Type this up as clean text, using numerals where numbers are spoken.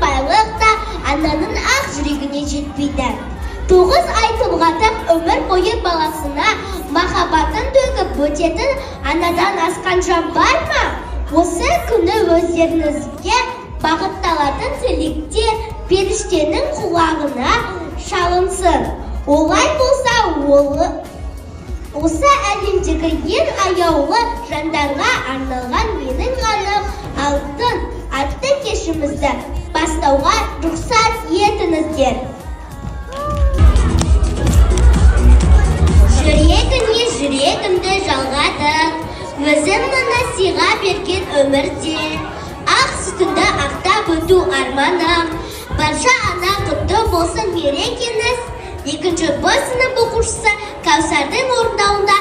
Байлықта ананың ақ жүрегіне жетпейді. 9 ай толғатып өмір бойы баласына махаббатын төгіп өтетін анадан асқан жан бар ма? Осы күні өздеріңізге бағытталатын тілектер періштенің құлағына шалынсын. Олай болса, осы әлемдегі ең аяулы жандарға арналған менің ғаным алтын атты кешімізді бастауға рұқсат етіңіздер. Жүрегіне жүрегімді жалғадың, өзім мұны сыйға берген өмірде. Ақ сүтінді ақтап өту арманым, барша ана құтты болсын мерекеңіз. 2-ші Б сынып оқушысы Кәусардың орындауында